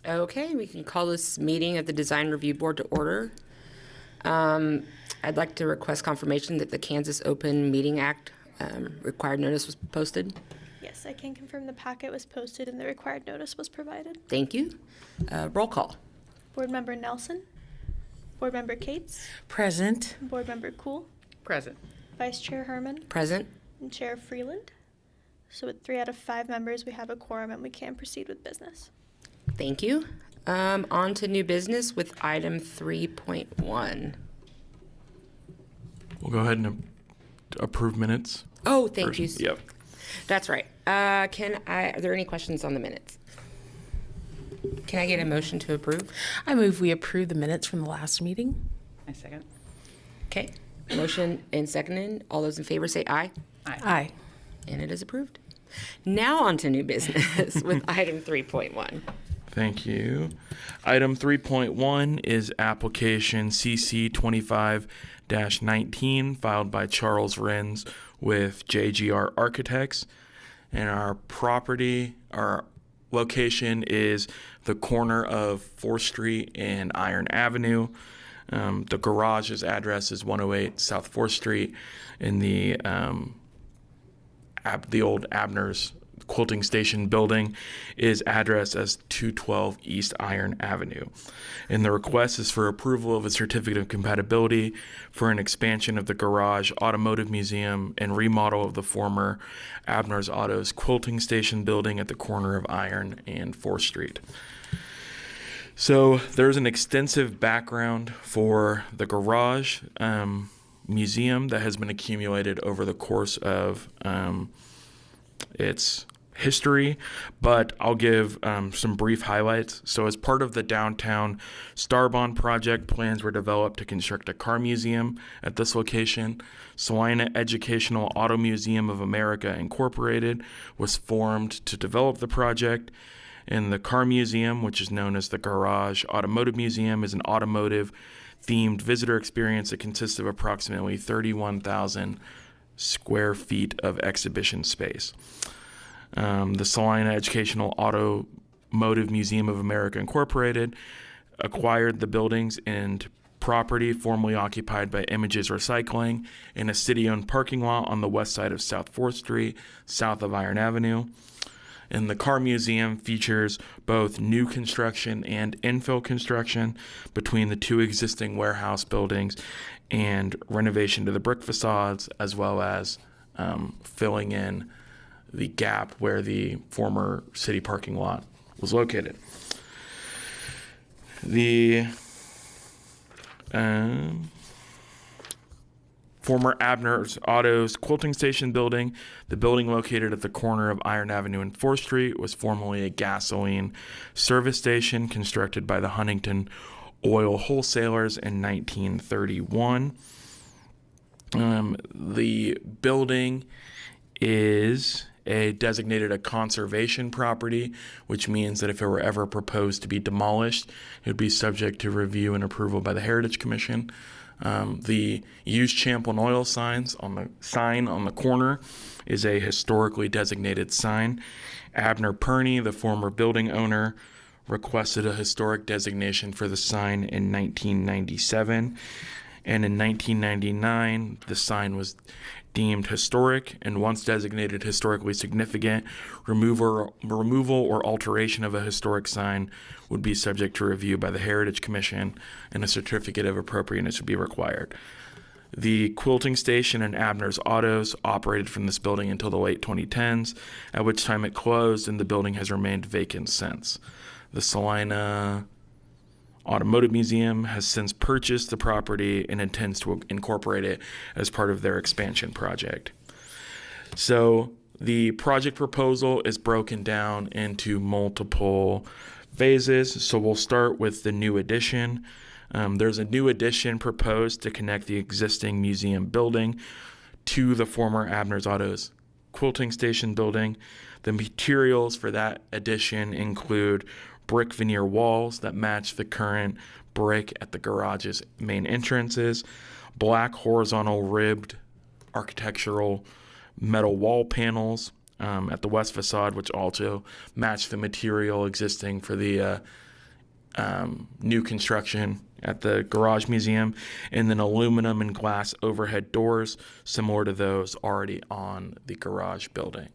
Okay, we can call this meeting of the Design Review Board to order. I'd like to request confirmation that the Kansas Open Meeting Act required notice was posted. Yes, I can confirm the packet was posted and the required notice was provided. Thank you. Roll call. Board Member Nelson. Board Member Cates. Present. Board Member Kuhl. Present. Vice Chair Herman. Present. And Chair Freeland. So with 3 out of 5 members, we have a quorum and we can proceed with business. Thank you. On to new business with item 3.1. We'll go ahead and approve minutes. Oh, thank you. Yep. That's right. Are there any questions on the minutes? Can I get a motion to approve? I move we approve the minutes from the last meeting. I second. Okay. Motion and seconded. All those in favor say aye. Aye. And it is approved. Now on to new business with item 3.1. Thank you. Item 3.1 is application CC 25-19 filed by Charles Renz with JGR Architects. And our location is the corner of 4th Street and Iron Avenue. The garage's address is 108 South 4th Street in the old Abner's Quilting Station building is addressed as 212 East Iron Avenue. And the request is for approval of a certificate of compatibility for an expansion of the garage, automotive museum, and remodel of the former Abner's Autos Quilting Station building at the corner of Iron and 4th Street. So there's an extensive background for the garage museum that has been accumulated over the course of its history, but I'll give some brief highlights. So as part of the downtown Starbond project, plans were developed to construct a car museum at this location. Salina Educational Auto Museum of America Incorporated was formed to develop the project. And the car museum, which is known as the Garage Automotive Museum, is an automotive themed visitor experience that consists of approximately 31,000 square feet of exhibition space. The Salina Educational Automotive Museum of America Incorporated acquired the buildings and property formerly occupied by Images Recycling in a city-owned parking lot on the west side of South 4th Street, south of Iron Avenue. And the car museum features both new construction and infill construction between the 2 existing warehouse buildings and renovation to the brick facades, as well as filling in the gap where the former city parking lot was located. The former Abner's Autos Quilting Station building, the building located at the corner of Iron Avenue and 4th Street, was formerly a gasoline service station constructed by the Huntington Oil Wholesalers in 1931. The building is designated a conservation property, which means that if it were ever proposed to be demolished, it would be subject to review and approval by the Heritage Commission. The used Champlain Oil sign on the corner is a historically designated sign. Abner Perney, the former building owner, requested a historic designation for the sign in 1997. And in 1999, the sign was deemed historic, and once designated historically significant, removal or alteration of a historic sign would be subject to review by the Heritage Commission, and a certificate of appropriateness would be required. The Quilting Station and Abner's Autos operated from this building until the late 2010s, at which time it closed, and the building has remained vacant since. The Salina Automotive Museum has since purchased the property and intends to incorporate it as part of their expansion project. So the project proposal is broken down into multiple phases. So we'll start with the new addition. There's a new addition proposed to connect the existing museum building to the former Abner's Autos Quilting Station building. The materials for that addition include brick veneer walls that match the current brick at the garage's main entrances, black horizontal ribbed architectural metal wall panels at the west facade, which also match the material existing for the new construction at the Garage Museum, and then aluminum and glass overhead doors similar to those already on the garage building.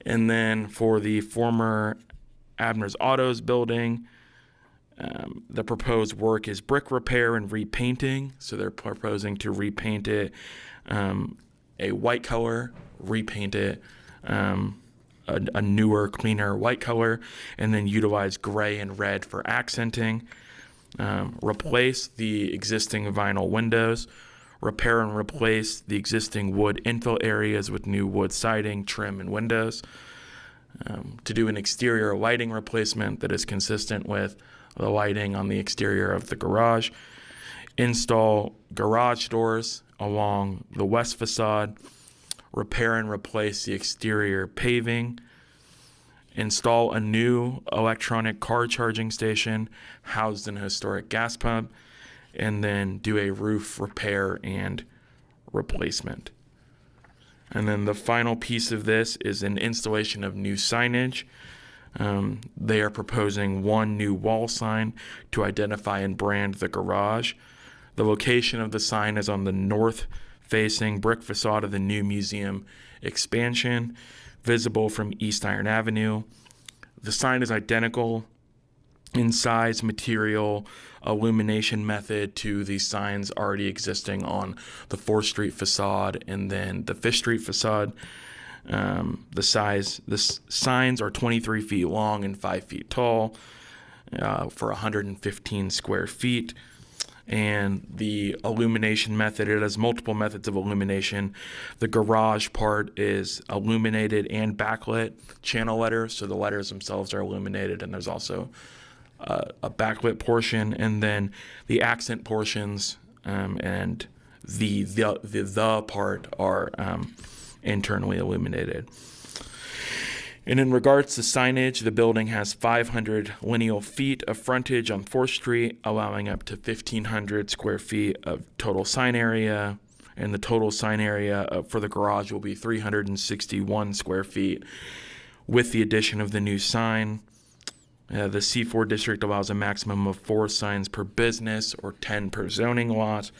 And then for the former Abner's Autos building, the proposed work is brick repair and repainting. So they're proposing to repaint it a white color, repaint it a newer, cleaner white color, and then utilize gray and red for accenting. Replace the existing vinyl windows, repair and replace the existing wood infill areas with new wood siding, trim, and windows. To do an exterior lighting replacement that is consistent with the lighting on the exterior of the garage. Install garage doors along the west facade. Repair and replace the exterior paving. Install a new electronic car charging station housed in a historic gas pump, and then do a roof repair and replacement. And then the final piece of this is an installation of new signage. They are proposing one new wall sign to identify and brand the garage. The location of the sign is on the north-facing brick facade of the new museum expansion, visible from East Iron Avenue. The sign is identical in size, material, illumination method to the signs already existing on the 4th Street facade and then the 5th Street facade. The signs are 23 feet long and 5 feet tall for 115 square feet. And the illumination method, it has multiple methods of illumination. The garage part is illuminated and backlit channel letters, so the letters themselves are illuminated, and there's also a backlit portion, and then the accent portions and the part are internally illuminated. And in regards to signage, the building has 500 lineal feet of frontage on 4th Street, allowing up to 1,500 square feet of total sign area. And the total sign area for the garage will be 361 square feet. With the addition of the new sign, the C4 district allows a maximum of 4 signs per business or 10 per zoning lot.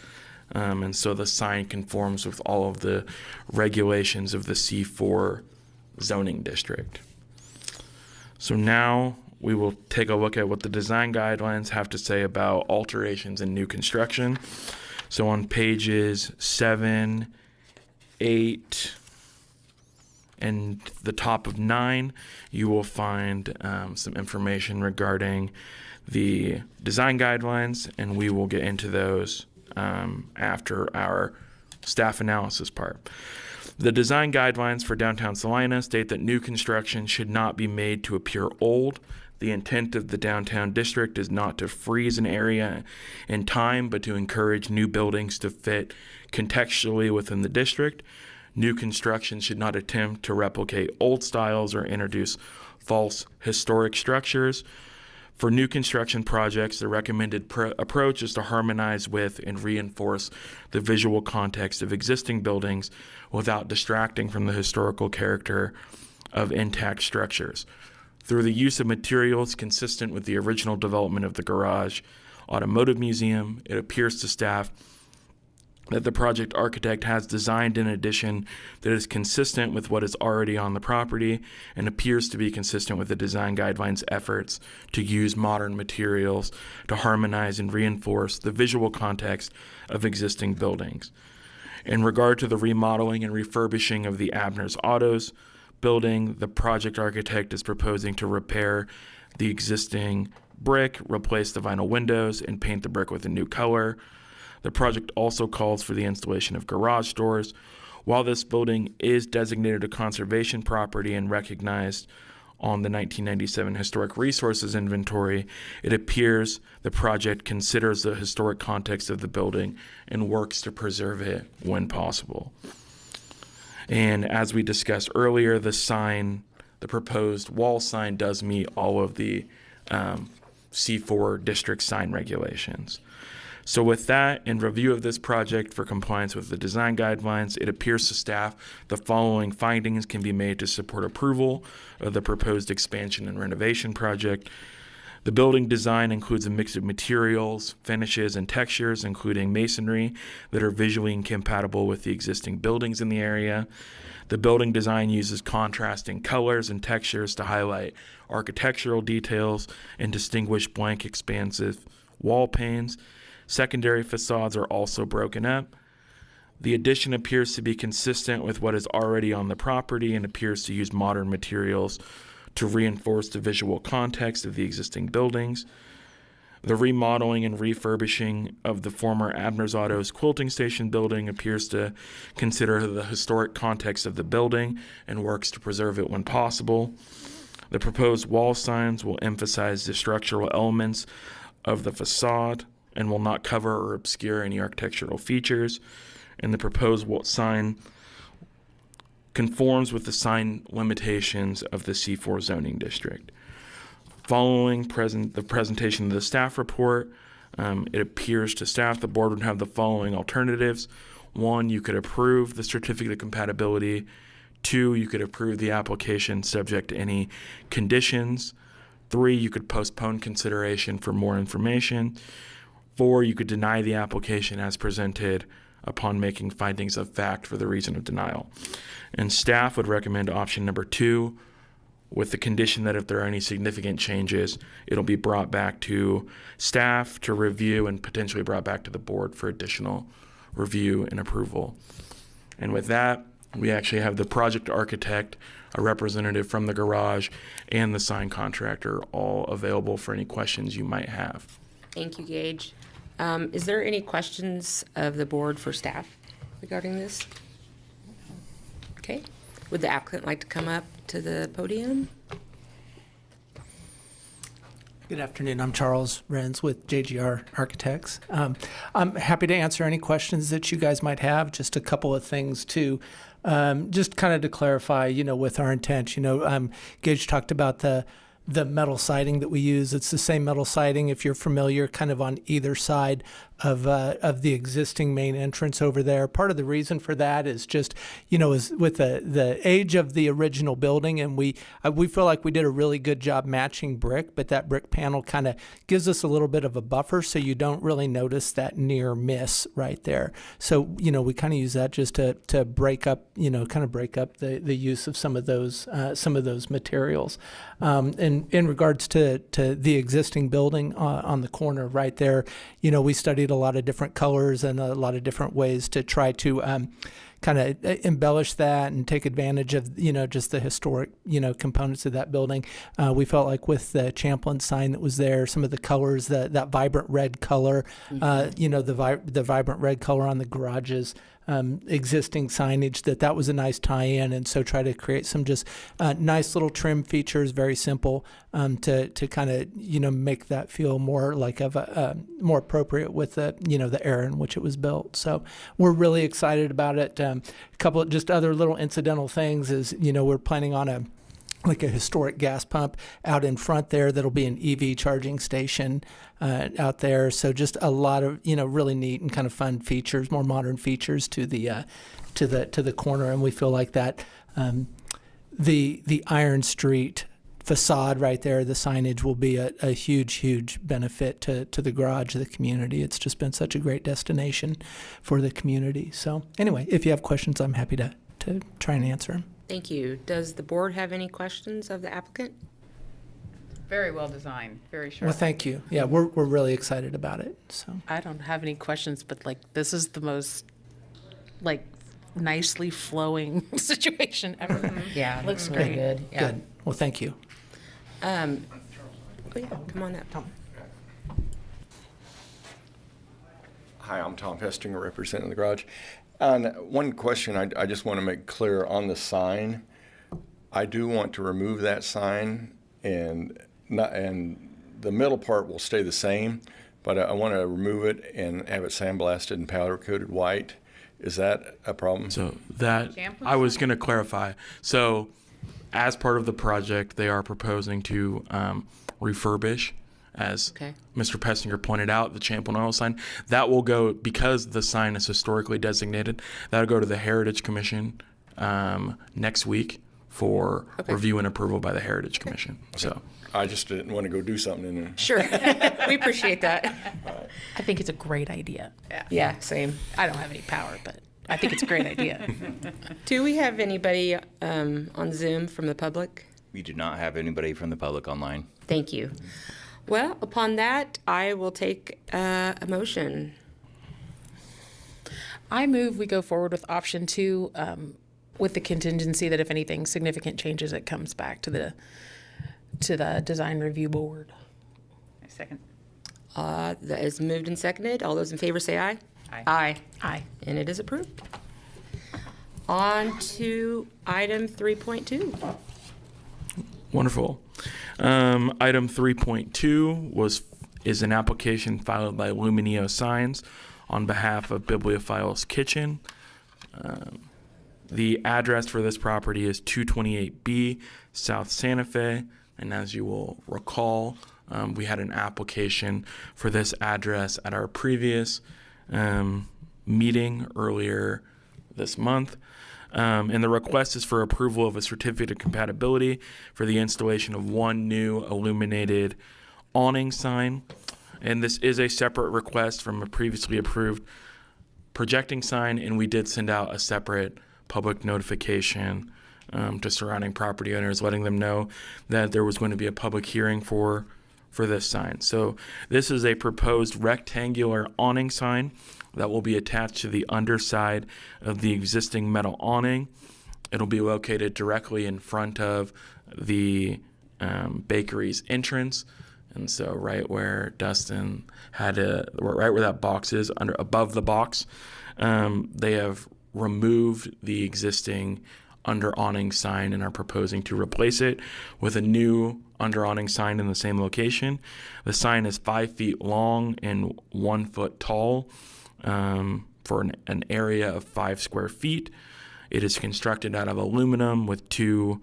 And so the sign conforms with all of the regulations of the C4 zoning district. So now we will take a look at what the design guidelines have to say about alterations and new construction. So on pages 7, 8, and the top of 9, you will find some information regarding the design guidelines, and we will get into those after our staff analysis part. The design guidelines for downtown Salina state that new construction should not be made to appear old. The intent of the downtown district is not to freeze an area in time, but to encourage new buildings to fit contextually within the district. New construction should not attempt to replicate old styles or introduce false historic structures. For new construction projects, the recommended approach is to harmonize with and reinforce the visual context of existing buildings without distracting from the historical character of intact structures. Through the use of materials consistent with the original development of the garage Automotive Museum, it appears to staff that the project architect has designed an addition that is consistent with what is already on the property and appears to be consistent with the design guidelines efforts to use modern materials to harmonize and reinforce the visual context of existing buildings. In regard to the remodeling and refurbishing of the Abner's Autos building, the project architect is proposing to repair the existing brick, replace the vinyl windows, and paint the brick with a new color. The project also calls for the installation of garage doors. While this building is designated a conservation property and recognized on the 1997 Historic Resources Inventory, it appears the project considers the historic context of the building and works to preserve it when possible. And as we discussed earlier, the proposed wall sign does meet all of the C4 district sign regulations. So with that, in review of this project for compliance with the design guidelines, it appears to staff the following findings can be made to support approval of the proposed expansion and renovation project. The building design includes a mix of materials, finishes, and textures, including masonry, that are visually incompatible with the existing buildings in the area. The building design uses contrasting colors and textures to highlight architectural details and distinguish blank, expansive wall panes. Secondary facades are also broken up. The addition appears to be consistent with what is already on the property and appears to use modern materials to reinforce the visual context of the existing buildings. The remodeling and refurbishing of the former Abner's Auto's quilting station building appears to consider the historic context of the building and works to preserve it when possible. The proposed wall signs will emphasize the structural elements of the facade and will not cover or obscure any architectural features. And the proposed sign conforms with the sign limitations of the C4 zoning district. Following the presentation of the staff report, it appears to staff the board would have the following alternatives. 1, you could approve the certificate of compatibility. 2, you could approve the application subject to any conditions. 3, you could postpone consideration for more information. 4, you could deny the application as presented upon making findings of fact for the reason of denial. And staff would recommend option number 2, with the condition that if there are any significant changes, it'll be brought back to staff to review and potentially brought back to the board for additional review and approval. And with that, we actually have the project architect, a representative from the garage, and the sign contractor all available for any questions you might have. Thank you, Gage. Is there any questions of the board for staff regarding this? Okay. Would the applicant like to come up to the podium? Good afternoon. I'm Charles Renz with JGR Architects. I'm happy to answer any questions that you guys might have. Just a couple of things to just kind of to clarify, with our intent. Gage talked about the metal siding that we use. It's the same metal siding, if you're familiar, kind of on either side of the existing main entrance over there. Part of the reason for that is just, is with the age of the original building, and we feel like we did a really good job matching brick, but that brick panel kind of gives us a little bit of a buffer, so you don't really notice that near miss right there. So, we kind of use that just to break up, break up the use of some of those materials. In regards to the existing building on the corner right there, we studied a lot of different colors and a lot of different ways to try to kind of embellish that and take advantage of, just the historic, components of that building. We felt like with the Champlin sign that was there, some of the colors, that vibrant red color, the vibrant red color on the garages, existing signage, that was a nice tie-in, and so try to create some just nice little trim features, very simple, to kind of make that feel more like more appropriate with the era in which it was built. So we're really excited about it. A couple of just other little incidental things is we're planning on a historic gas pump out in front there that'll be an EV charging station out there. So just a lot of really neat and kind of fun features, more modern features to the corner, and we feel like that the Iron Street facade right there, the signage will be a huge benefit to the garage, the community. It's just been such a great destination for the community. So anyway, if you have questions, I'm happy to try and answer them. Thank you. Does the board have any questions of the applicant? Very well designed, very sharp. Well, thank you. Yeah, we're really excited about it. So I don't have any questions, but this is the most nicely flowing situation ever. Mm-hmm. Yeah, it Looks looks really great. good. Yeah. good. Well, thank you. Oh yeah, come on up. Hi, I'm Tom Hestinger, representing the garage. And one question I just want to make clear on the sign. I do want to remove that sign, and the middle part will stay the same, but I want to remove it and have it sandblasted and powder coated white. Is that a problem? So that, Champlin I was going to clarify. So as part of the project, they are proposing to refurbish, as Okay. Mr. Pessinger pointed out, the Champlin Oil sign. That will go, because the sign is historically designated, that'll go to the Heritage Commission next week for Okay. review and approval by the Heritage Commission. So. I just didn't want to go do something in there. Sure. We appreciate that. I think it's a great idea. Yeah, same. I don't have any power, but I think it's a great idea. Do we have anybody on Zoom from the public? We do not have anybody from the public online. Thank you. Well, upon that, I will take a motion. I move we go forward with option 2 with the contingency that if anything significant changes, it comes back to the design review board. I second. That is moved and seconded. All those in favor say aye. Aye. Aye. Aye. And it is approved. On to item 3.2. Wonderful. Item 3.2 is an application filed by Lumineo Signs on behalf of Bibliophiles Kitchen. The address for this property is 228B South Santa Fe, and as you will recall, we had an application for this address at our previous meeting earlier this month. And the request is for approval of a certificate of compatibility for the installation of one new illuminated awning sign. And this is a separate request from a previously approved projecting sign, and we did send out a separate public notification to surrounding property owners, letting them know that there was going to be a public hearing for this sign. So this is a proposed rectangular awning sign that will be attached to the underside of the existing metal awning. It'll be located directly in front of the bakery's entrance. And so right where Dustin right where that box is, above the box, they have removed the existing under awning sign and are proposing to replace it with a new under awning sign in the same location. The sign is 5 feet long and 1 foot tall for an area of 5 square feet. It is constructed out of aluminum with 2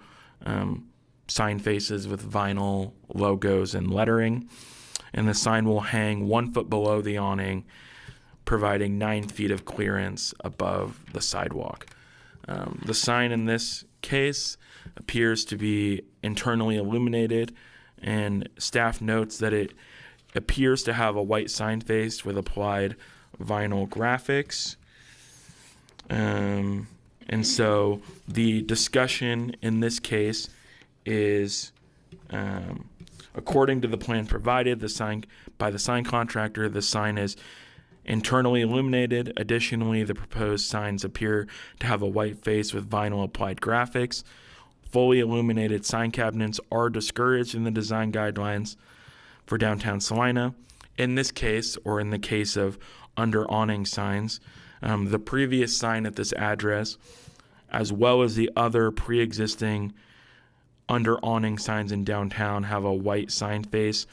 sign faces with vinyl logos and lettering. And the sign will hang 1 foot below the awning, providing 9 feet of clearance above the sidewalk. The sign in this case appears to be internally illuminated, and staff notes that it appears to have a white sign face with applied vinyl graphics. And so the discussion in this case is, according to the plan provided by the sign contractor, the sign is internally illuminated. Additionally, the proposed signs appear to have a white face with vinyl applied graphics. Fully illuminated sign cabinets are discouraged in the design guidelines for downtown Salina. In this case, or in the case of under awning signs, the previous sign at this address, as well as the other pre-existing under awning signs in downtown, have a white sign face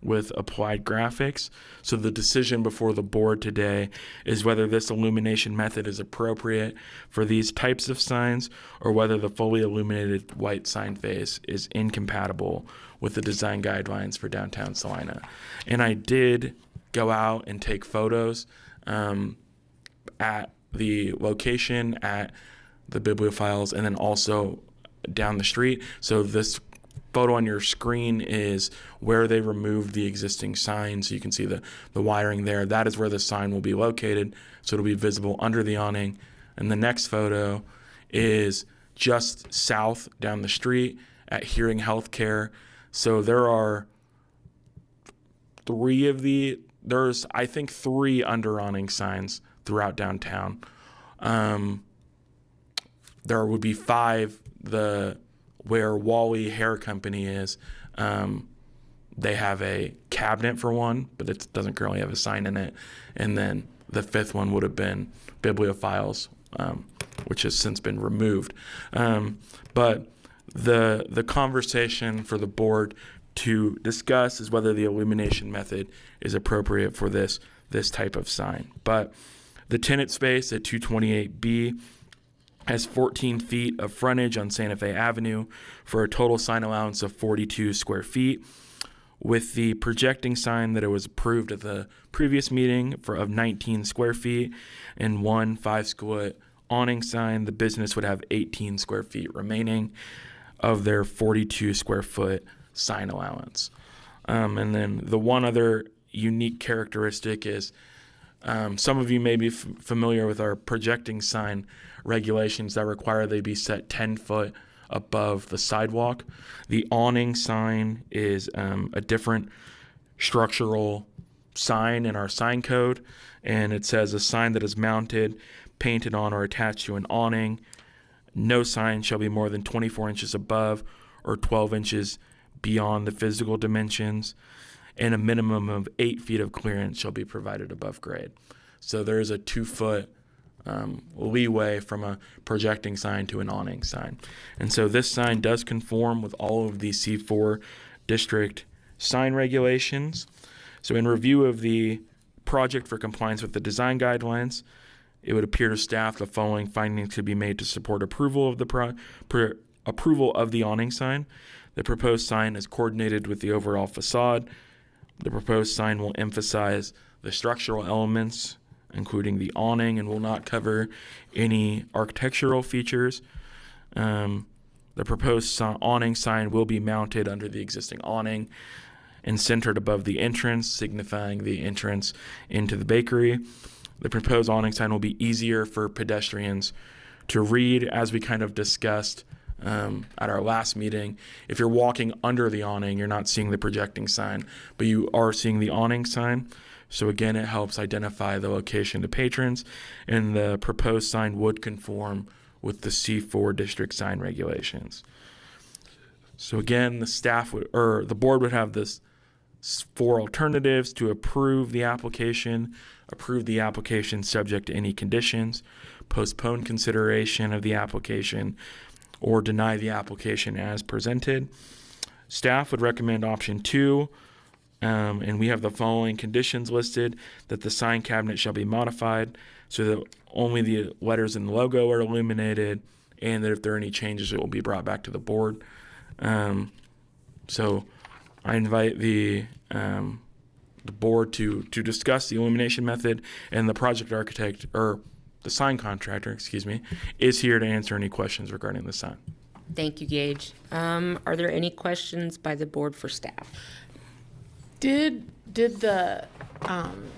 with applied graphics. So the decision before the board today is whether this illumination method is appropriate for these types of signs, or whether the fully illuminated white sign face is incompatible with the design guidelines for downtown Salina. And I did go out and take photos at the location, at the Bibliophiles, and then also down the street. So this photo on your screen is where they removed the existing sign, so you can see the wiring there. That is where the sign will be located, so it'll be visible under the awning. And the next photo is just south down the street at Hearing Healthcare. So there's I think 3 under awning signs throughout downtown. There would be 5 where Wally Hair Company is. They have a cabinet for one, but it doesn't currently have a sign in it. And then the 5th one would have been Bibliophiles, which has since been removed. But the conversation for the board to discuss is whether the illumination method is appropriate for this type of sign. But the tenant space at 228B has 14 feet of frontage on Santa Fe Avenue for a total sign allowance of 42 square feet. With the projecting sign that it was approved at the previous meeting of 19 square feet and 1 5-foot awning sign, the business would have 18 square feet remaining of their 42 square foot sign allowance. And then the one other unique characteristic is some of you may be familiar with our projecting sign regulations that require they be set 10 foot above the sidewalk. The awning sign is a different structural sign in our sign code, and it says a sign that is mounted, painted on, or attached to an awning. No sign shall be more than 24 inches above or 12 inches beyond the physical dimensions, and a minimum of 8 feet of clearance shall be provided above grade. So there is a 2 foot leeway from a projecting sign to an awning sign. And so this sign does conform with all of the C4 district sign regulations. So in review of the project for compliance with the design guidelines, it would appear to staff the following findings could be made to support approval of the approval of the awning sign. The proposed sign is coordinated with the overall facade. The proposed sign will emphasize the structural elements, including the awning, and will not cover any architectural features. The proposed awning sign will be mounted under the existing awning and centered above the entrance, signifying the entrance into the bakery. The proposed awning sign will be easier for pedestrians to read, as we kind of discussed at our last meeting. If you're walking under the awning, you're not seeing the projecting sign, but you are seeing the awning sign. So again, it helps identify the location to patrons, and the proposed sign would conform with the C4 district sign regulations. So again, the board would have this 4 alternatives to approve the application subject to any conditions, postpone consideration of the application, or deny the application as presented. Staff would recommend option 2, and we have the following conditions listed: that the sign cabinet shall be modified so that only the letters and logo are illuminated, and that if there are any changes, it will be brought back to the board. So I invite the board to discuss the illumination method, and the project architect, or the sign contractor, is here to answer any questions regarding the sign. Thank you, Gage. Are there any questions by the board for staff? Did the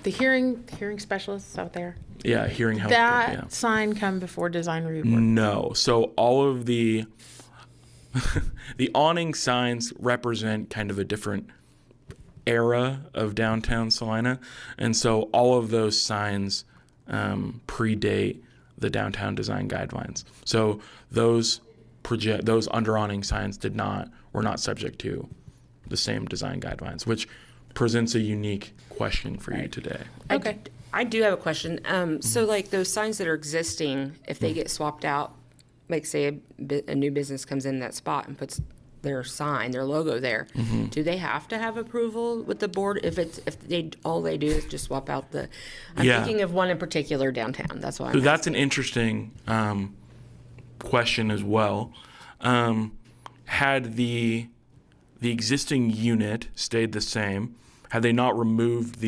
hearing specialists out there, Yeah, hearing health. that sign come before design review board? No. So all of the the awning signs represent kind of a different era of downtown Salina, and so all of those signs predate the downtown design guidelines. So those under awning signs were not subject to the same design guidelines, which presents a unique question for you today. Okay. I do have a question. So like those signs that are existing, if they get swapped out, like say a new business comes in that spot and puts their sign, their logo there, do they have to have approval with the board if all they do is just swap out the? I'm thinking of one in particular downtown. That's why. So that's an interesting question as well. Had the existing unit stayed the same, had they not removed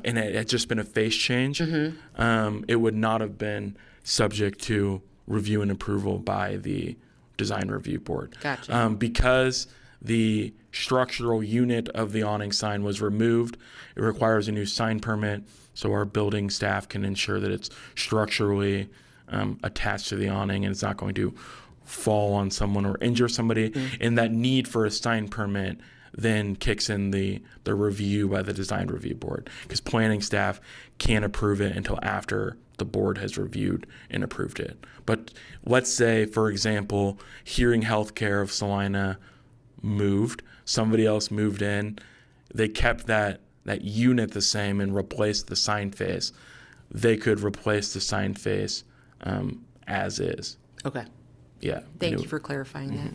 and it had just been a face change, it would not have been subject to review and approval by the design review board. Gotcha. Because the structural unit of the awning sign was removed, it requires a new sign permit, so our building staff can ensure that it's structurally attached to the awning and it's not going to fall on someone or injure somebody. And that need for a sign permit then kicks in the review by the design review board, because planning staff can't approve it until after the board has reviewed and approved it. But let's say, for example, Hearing Healthcare of Salina moved, somebody else moved in, they kept that unit the same and replaced the sign face. They could replace the sign face as is. Okay. Yeah. Thank you for clarifying that.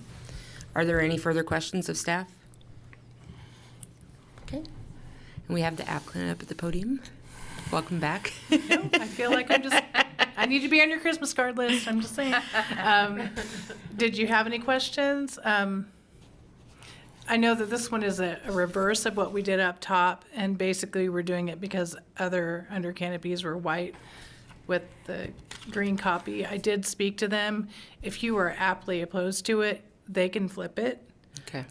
Are there any further questions of staff? Okay. And we have the applicant up at the podium. Welcome back. I feel like I need to be on your Christmas card list. I'm just saying. Did you have any questions? I know that this one is a reverse of what we did up top, and basically we're doing it because other under canopies were white. with the green copy. I did speak to them. If you are aptly opposed to it, they can flip it. Okay.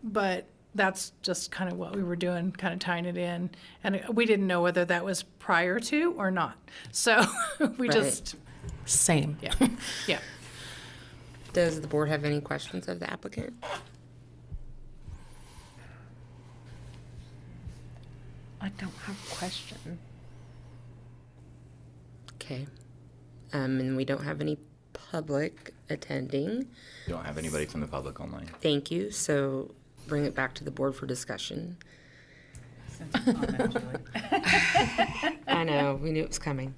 But that's just kind of what we were doing, kind of tying it in. And we didn't know whether that was prior to or not. So we Right. just, Same. yeah, yeah. Does the board have any questions of the applicant? I don't have a question. Okay. And we don't have any public attending. You don't have anybody from the public online. Thank you. So bring it back to the board for discussion. I know, we knew it was coming.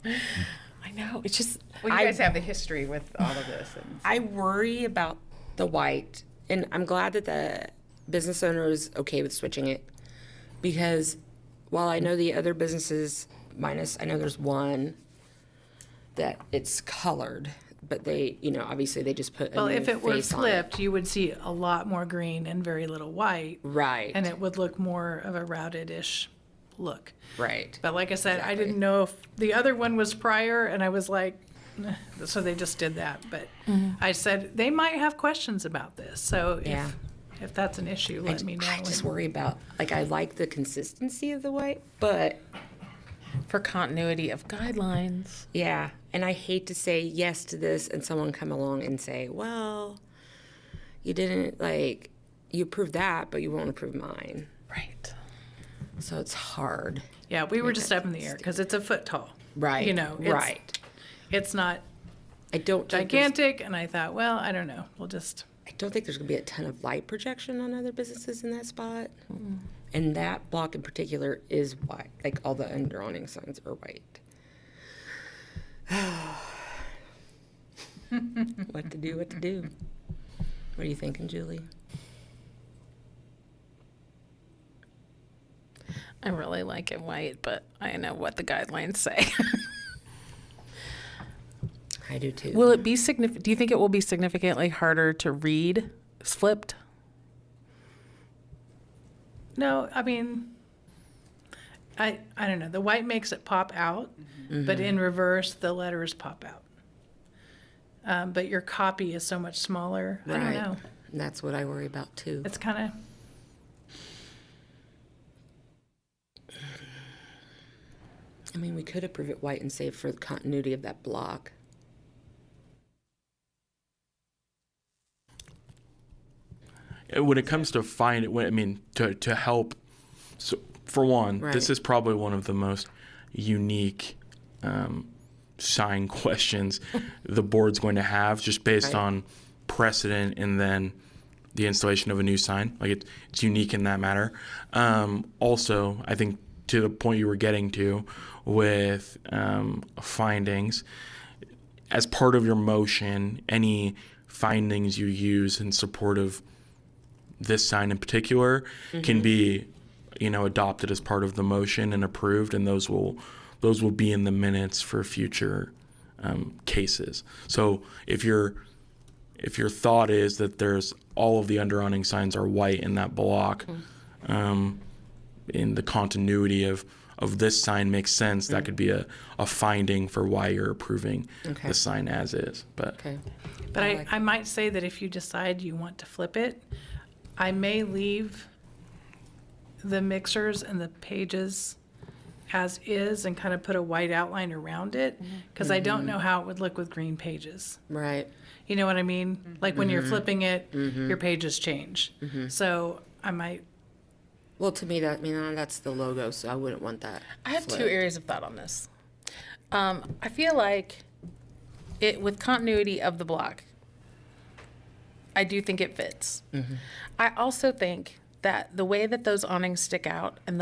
I know. It's just Well, you guys have the history with all of this. And I worry about the white, and I'm glad that the business owner is okay with switching it, because while I know the other businesses, minus, I know there's one that it's colored, but they, obviously they just put a Well, new if it were face on flipped, you would see a lot more green and very little white. Right. And it would look more of a routed-ish look. Right. But like I said, I Exactly. didn't know if the other one was prior, and I was like, "Nah," so they just did that. But I said, they might have questions about this, so Yeah. if that's an issue, let me know. I just worry about, I like the consistency of the white, but for continuity of guidelines. yeah, and I hate to say yes to this and someone come along and say, well, you didn't, you approved that, but you won't approve mine. Right. So it's hard. Yeah, we were just up in the air, because it's a foot tall. Right. Right. It's not I don't think there's- gigantic, and I thought, well, I don't know, we'll just, I don't think there's gonna be a ton of light projection on other businesses in that spot. And that block in particular is white, all the underawning signs are white. What to do, what to do? What are you thinking, Julie? I really like it white, but I know what the guidelines say. I do too. Will it be significant? Do you think it will be significantly harder to read flipped? no, I mean, I don't know, the white makes it pop out, but in reverse, the letters pop out. But your copy is so much smaller, I don't Right. know, That's what I worry about too. it's kind of, I mean, we could approve it white and save for the continuity of that block. When it comes to to help, so for one, Right. this is probably one of the most unique sign questions the board's going to have, just based Right. on precedent and then the installation of a new sign. It's unique in that matter. Also, I think to the point you were getting to with findings, as part of your motion, any findings you use in support of this sign in particular can be, adopted as part of the motion and approved, and those will be in the minutes for future cases. So if your thought is that there's all of the underawning signs are white in that block, in the continuity of this sign makes sense, that could be a finding for why you're approving Okay. the sign as is. But Okay. but I like I might say that if you decide you want to flip it, I may leave the mixers and the pages as is and kind of put a white outline around it, because I don't know how it would look with green pages. Right. You know what I mean? Like when you're flipping it, your pages change. So I might, Well, to me, that's the logo, so I wouldn't want that. I have two flipped. areas of thought on this. I feel like it with continuity of the block. I do think it fits. I also think that the way that those awnings stick out, and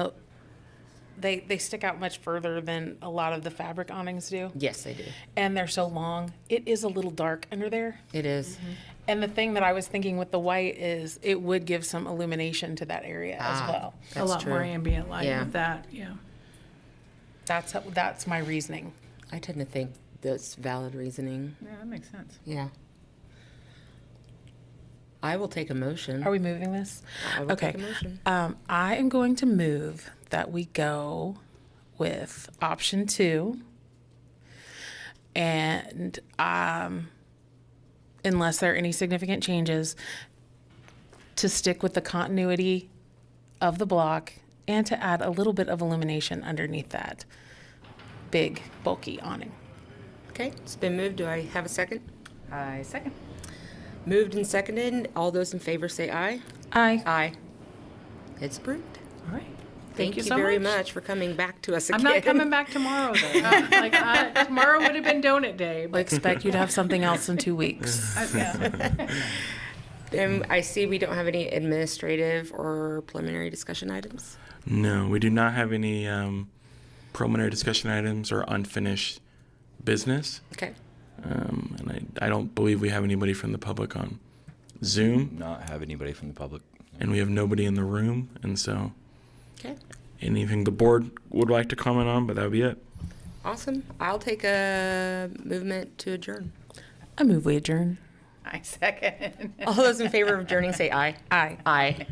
they stick out much further than a lot of the fabric awnings do, Yes, they do. and they're so long, it is a little dark under there. It is. And the thing that I was thinking with the white is it would give some illumination to that area as well. a That's lot more true. ambient light Yeah. with that, yeah. That's my reasoning. I tend to think that's valid reasoning. yeah, that makes sense. Yeah. I will take a motion. Are we moving this? I will Okay. take a motion. I am going to move that we go with option 2, And unless there are any significant changes, to stick with the continuity of the block and to add a little bit of illumination underneath that big, bulky awning. Okay, it's been moved. Do I have a second? I second. Moved and seconded. All those in favor say aye. Aye. Aye. It's approved. All right. Thank you so very much. much for coming back to us I'm again. not coming back tomorrow, though. Tomorrow would have been donut day. I But expect you to have something else in 2 weeks. I see we don't have any administrative or preliminary discussion items. No, we do not have any preliminary discussion items or unfinished business. Okay. And I don't believe we have anybody from the public on Zoom, Not have anybody from the public. and we have nobody in the room. And so Okay. anything the board would like to comment on, but that would be it. Awesome. I'll take a movement to adjourn. I move we adjourn. I second. All those in favor of adjourning say aye. Aye. Aye.